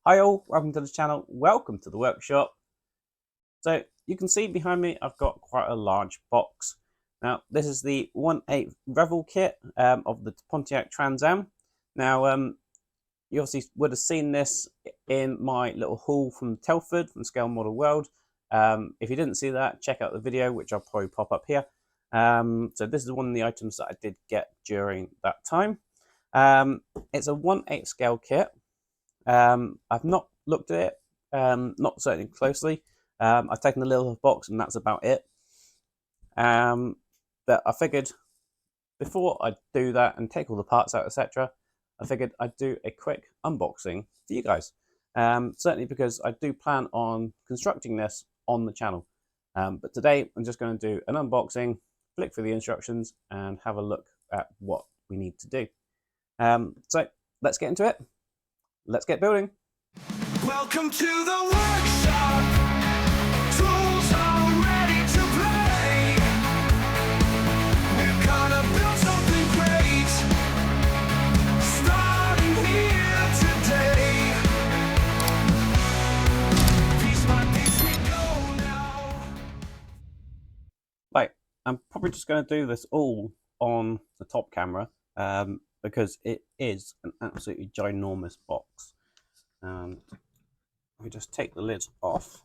Hi all, welcome to the channel, welcome to the workshop. So you can see behind me I've got quite a large box. Now this is the 1/8 Revell kit of the Pontiac Trans Am. Now you obviously would have seen this in my little haul from Telford from Scale Model World. If you didn't see that, check out the video which I'll probably pop up here. So this is one of the items that I did get during that time. It's a 1/8 scale kit. I've not looked at it, not certainly closely. I've taken a little box and that's about it. But I figured before I do that and take all the parts out, etc., I figured I'd do a quick unboxing for you guys. Certainly because I do plan on constructing this on the channel. But today I'm just going to do an unboxing, flick through the instructions and have a look at what we need to do. So let's get into it. Let's get building. Welcome to the workshop. Tools are ready to play. We're gonna build something great. Starting here today. Piece by piece we go now. Right, I'm probably just going to do this all on the top camera because it is an absolutely ginormous box. And we just take the lid off.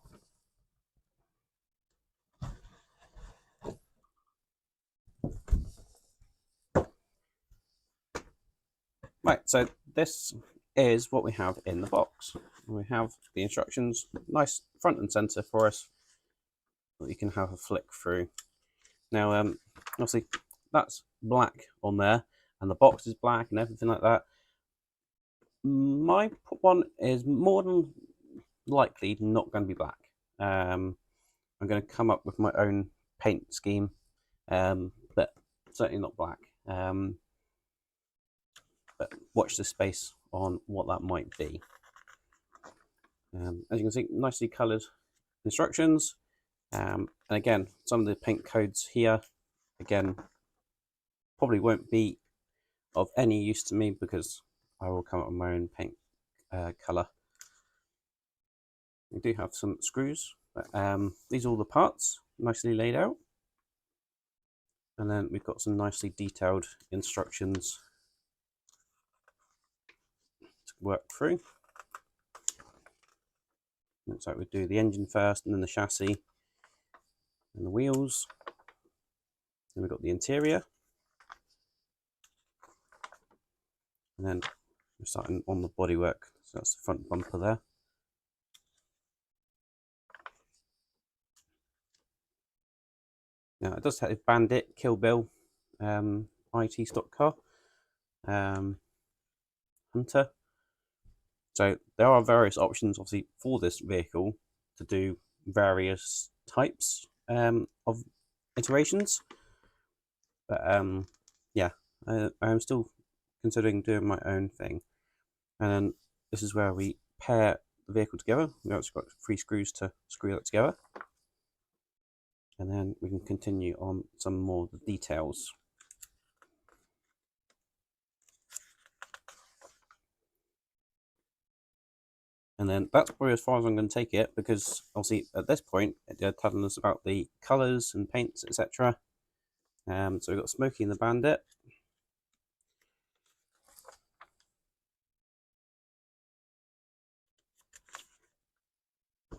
Right, so this is what we have in the box. We have the instructions, nice front and center for us, that you can have a flick through. Now, obviously, that's black on there, and the box is black and everything like that. My one is more than likely not going to be black. I'm going to come up with my own paint scheme, but certainly not black. But watch this space on what that might be. As you can see, nicely coloured instructions. And again, some of the paint codes here, again, probably won't be of any use to me because I will come up with my own paint colour. We do have some screws, but these are all the parts, nicely laid out. And then we've got some nicely detailed instructions to work through. Looks like we do the engine first, and then the chassis, and the wheels. Then we've got the interior. And then we're starting on the bodywork, so that's the front bumper there. Now it does have Bandit, Kill Bill, IT stock car, Hunter. So there are various options, obviously, for this vehicle to do various types of iterations. But yeah, I'm still considering doing my own thing. And then this is where we pair the vehicle together. We've also got 3 screws to screw that together. And then we can continue on some more of the details. And then that's probably as far as I'm going to take it, because obviously at this point they're telling us about the colours and paints, etc. So we've got Smokey and the Bandit.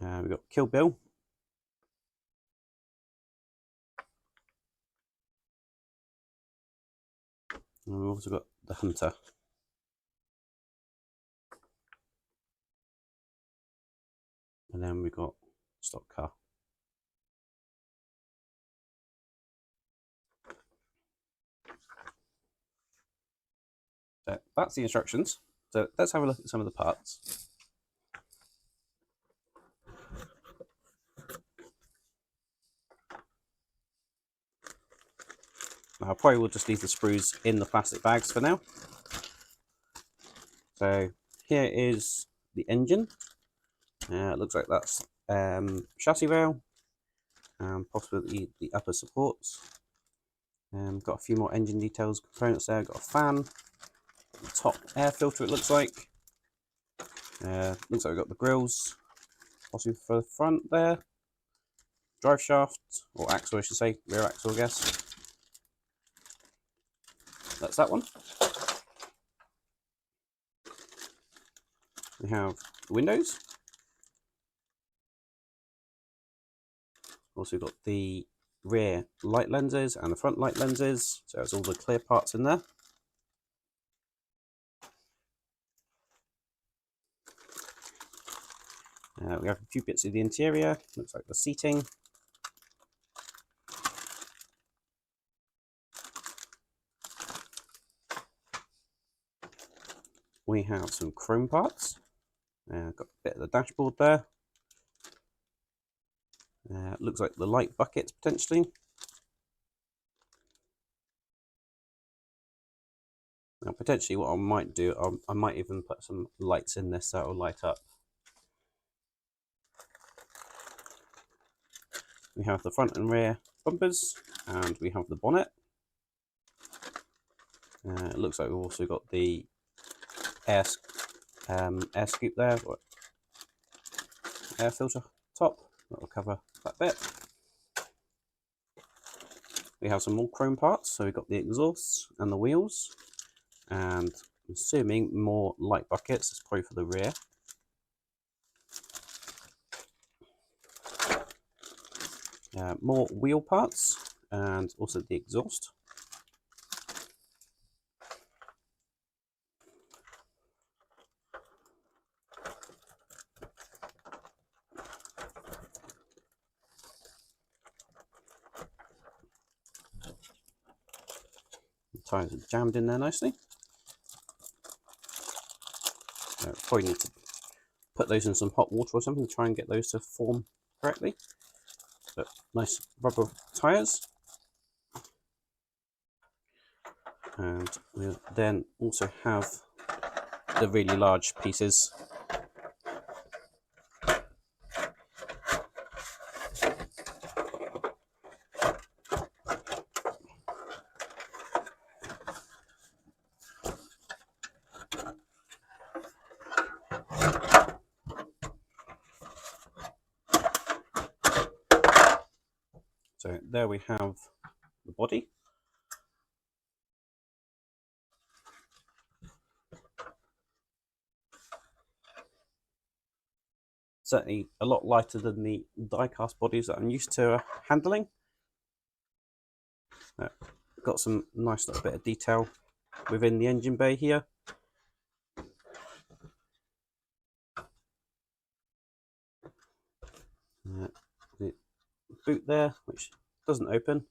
We've got Kill Bill. And we've also got the Hunter. And then we've got stock car. So that's the instructions. So let's have a look at some of the parts. Now, I probably will just leave the sprues in the plastic bags for now. So here is the engine. It looks like that's chassis rail, possibly the upper supports. Got a few more engine details, components there. Got a fan, top air filter it looks like. Looks like we've got the grills, possibly for the front there. Drive shaft, or axle I should say, rear axle I guess. That's that one. We have the windows. Also got the rear light lenses and the front light lenses, so it's all the clear parts in there. We have a few bits of the interior, looks like the seating. We have some chrome parts. Got a bit of the dashboard there. Looks like the light buckets potentially. Now potentially what I might do, I might even put some lights in this that will light up. We have the front and rear bumpers, and we have the bonnet. It looks like we've also got the air scoop there, or air filter top. That will cover that bit. We have some more chrome parts, so we've got the exhausts and the wheels, and I'm assuming more light buckets. It's probably for the rear. More wheel parts and also the exhaust. The tyres are jammed in there nicely. Probably need to put those in some hot water or something to try and get those to form correctly. But nice rubber tyres. And we'll then also have the really large pieces. So there we have the body. Certainly a lot lighter than the die-cast bodies that I'm used to handling. Got some nice little bit of detail within the engine bay here. The boot there, which doesn't open.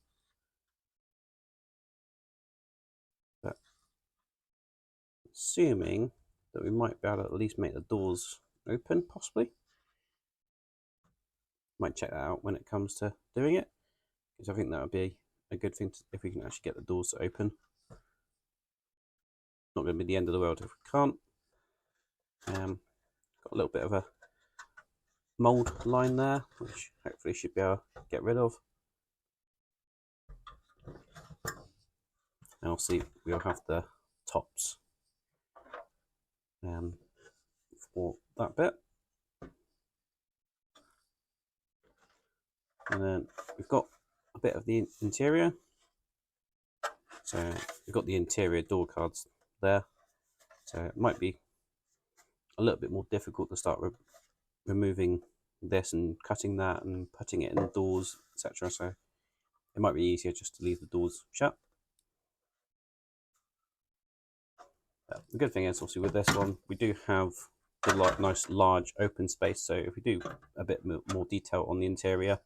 But assuming that we might be able to at least make the doors open, possibly. Might check that out when it comes to doing it, because I think that would be a good thing if we can actually get the doors to open. Not going to be the end of the world if we can't. Got a little bit of a mould line there, which hopefully should be able to get rid of. And obviously we'll have the tops for that bit. And then we've got a bit of the interior. So we've got the interior door cards there. So it might be a little bit more difficult to start removing this and cutting that and putting it in the doors, etc. So it might be easier just to leave the doors shut. But the good thing is, obviously, with this one, we do have the nice large open space. So if we do a bit more detail on the interior, at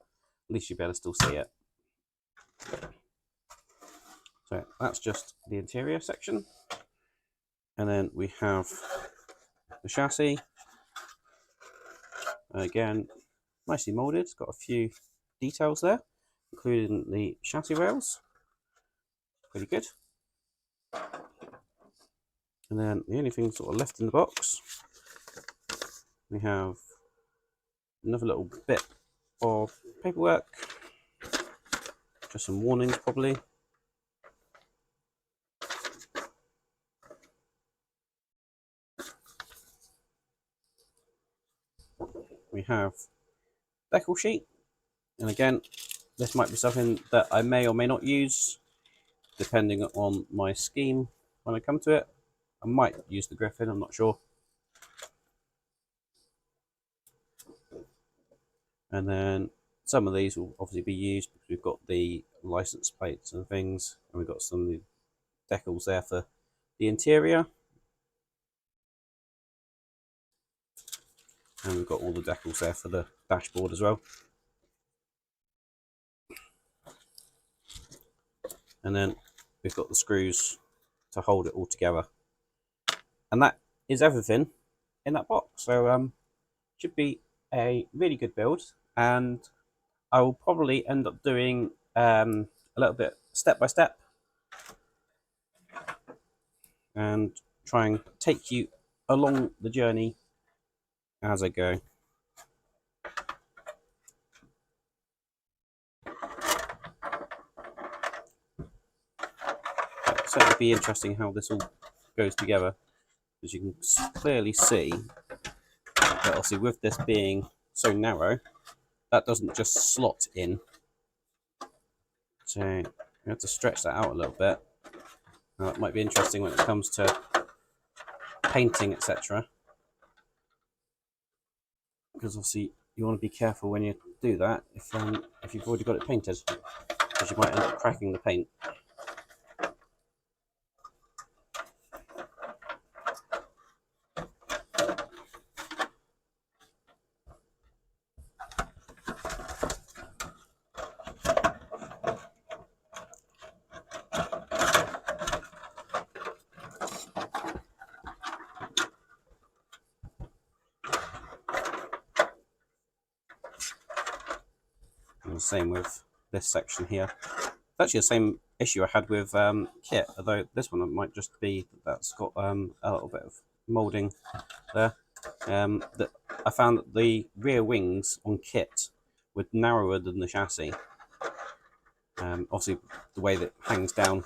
least you'll be able to still see it. So that's just the interior section. And then we have the chassis. Again, nicely molded. It's got a few details there, including the chassis rails. Pretty good. And then the only thing sort of left in the box, we have another little bit of paperwork. Just some warnings probably. we have decal sheet, and again, this might be something that I may or may not use depending on my scheme when I come to it. I might use the Griffin, I'm not sure. And then some of these will obviously be used because we've got the license plates and things, and we've got some of the decals there for the interior. And we've got all the decals there for the dashboard as well. And then we've got the screws to hold it all together. And that is everything in that box. So should be a really good build. And I will probably end up doing a little bit step by step and try and take you along the journey as I go. It'll certainly be interesting how this all goes together, as you can clearly see that obviously with this being so narrow, that doesn't just slot in. So you have to stretch that out a little bit. Now, that might be interesting when it comes to painting, etc. Because obviously you want to be careful when you do that if you've already got it painted, because you might end up cracking the paint. And the same with this section here. It's actually the same issue I had with kit, although this one might just be that's got a little bit of moulding there. That I found that the rear wings on kit were narrower than the chassis. Obviously, the way that it hangs down.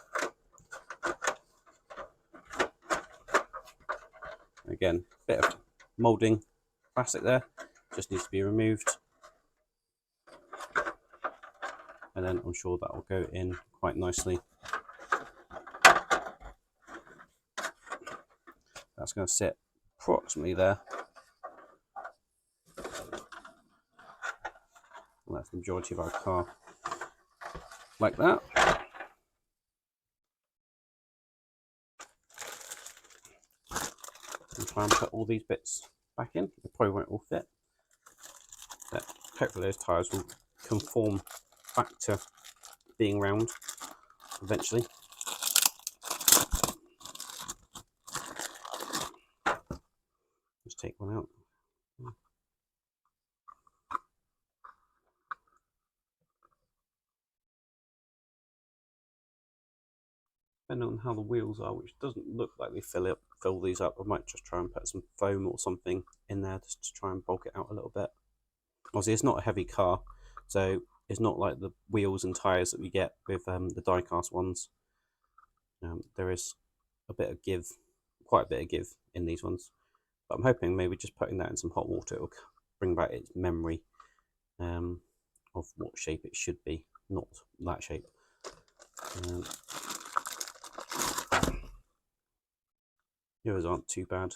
Again, bit of moulding plastic there, just needs to be removed. And then I'm sure that will go in quite nicely. That's going to sit approximately there. And that's the majority of our car. Like that. And try and put all these bits back in. They probably won't all fit, but hopefully those tyres will conform back to being round eventually. Just take one out. Depending on how the wheels are, which doesn't look like they fill these up, I might just try and put some foam or something in there just to try and bulk it out a little bit. Obviously, it's not a heavy car, so it's not like the wheels and tyres that we get with the die-cast ones. There is a bit of give, quite a bit of give in these ones. But I'm hoping maybe just putting that in some hot water will bring back its memory of what shape it should be, not that shape. The others aren't too bad.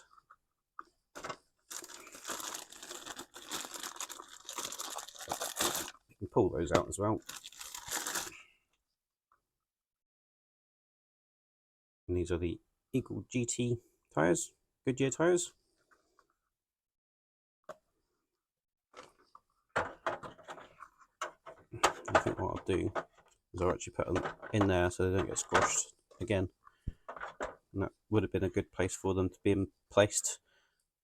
You can pull those out as well. And these are the Eagle GT tyres, Goodyear tyres. I think what I'll do is I'll actually put them in there so they don't get squashed again. And that would have been a good place for them to be placed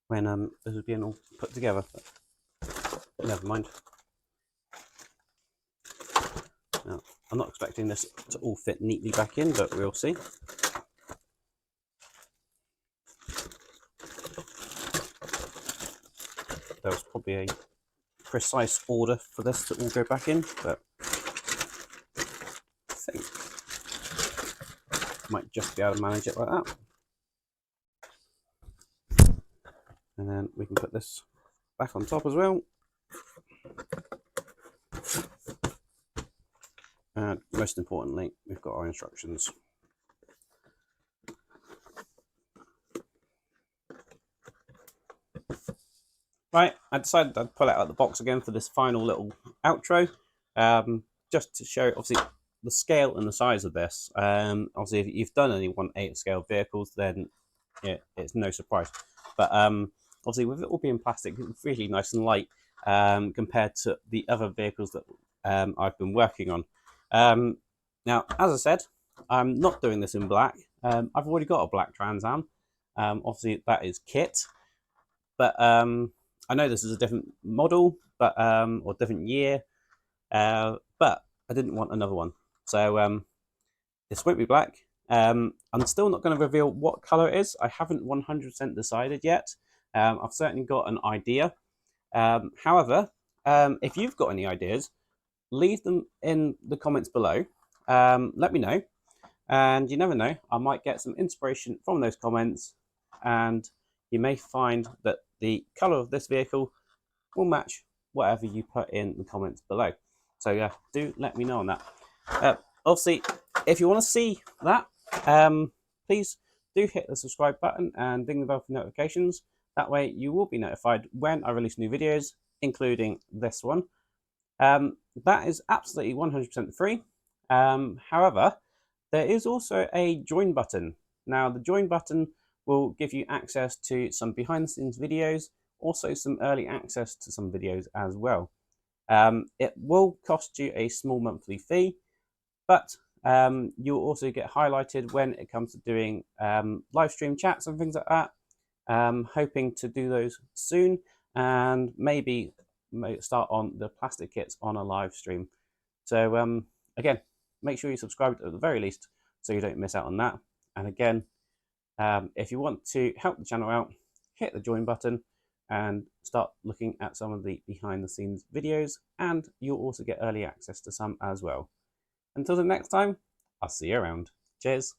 when this was being all put together. But never mind. Now, I'm not expecting this to all fit neatly back in, but we'll see. There was probably a precise order for this to all go back in, but I think I might just be able to manage it like that. And then we can put this back on top as well. And most importantly, we've got our instructions. Right, I decided I'd pull it out of the box again for this final little outro, just to show obviously the scale and the size of this. Obviously, if you've done any 1/8 scale vehicles, then yeah, it's no surprise. But obviously, with it all being plastic, it's really nice and light compared to the other vehicles that I've been working on. Now, as I said, I'm not doing this in black. I've already got a black Trans Am. Obviously, that is kit, but I know this is a different model, but or different year, but I didn't want another one, so this won't be black. I'm still not going to reveal what color it is. I haven't 100% decided yet. I've certainly got an idea. However, if you've got any ideas, leave them in the comments below. Let me know, and you never know, I might get some inspiration from those comments, and you may find that the color of this vehicle will match whatever you put in the comments below. So yeah, do let me know on that. Obviously, if you want to see that, please do hit the subscribe button and ding the bell for notifications. That way you will be notified when I release new videos, including this one. That is absolutely 100% free. However, there is also a join button. Now, the join button will give you access to some behind the scenes videos, also some early access to some videos as well. It will cost you a small monthly fee, but you'll also get highlighted when it comes to doing live stream chats and things like that. Hoping to do those soon, and maybe start on the plastic kits on a live stream. So again, make sure you subscribe at the very least so you don't miss out on that. And again, if you want to help the channel out, hit the join button and start looking at some of the behind the scenes videos, and you'll also get early access to some as well. Until the next time, I'll see you around. Cheers.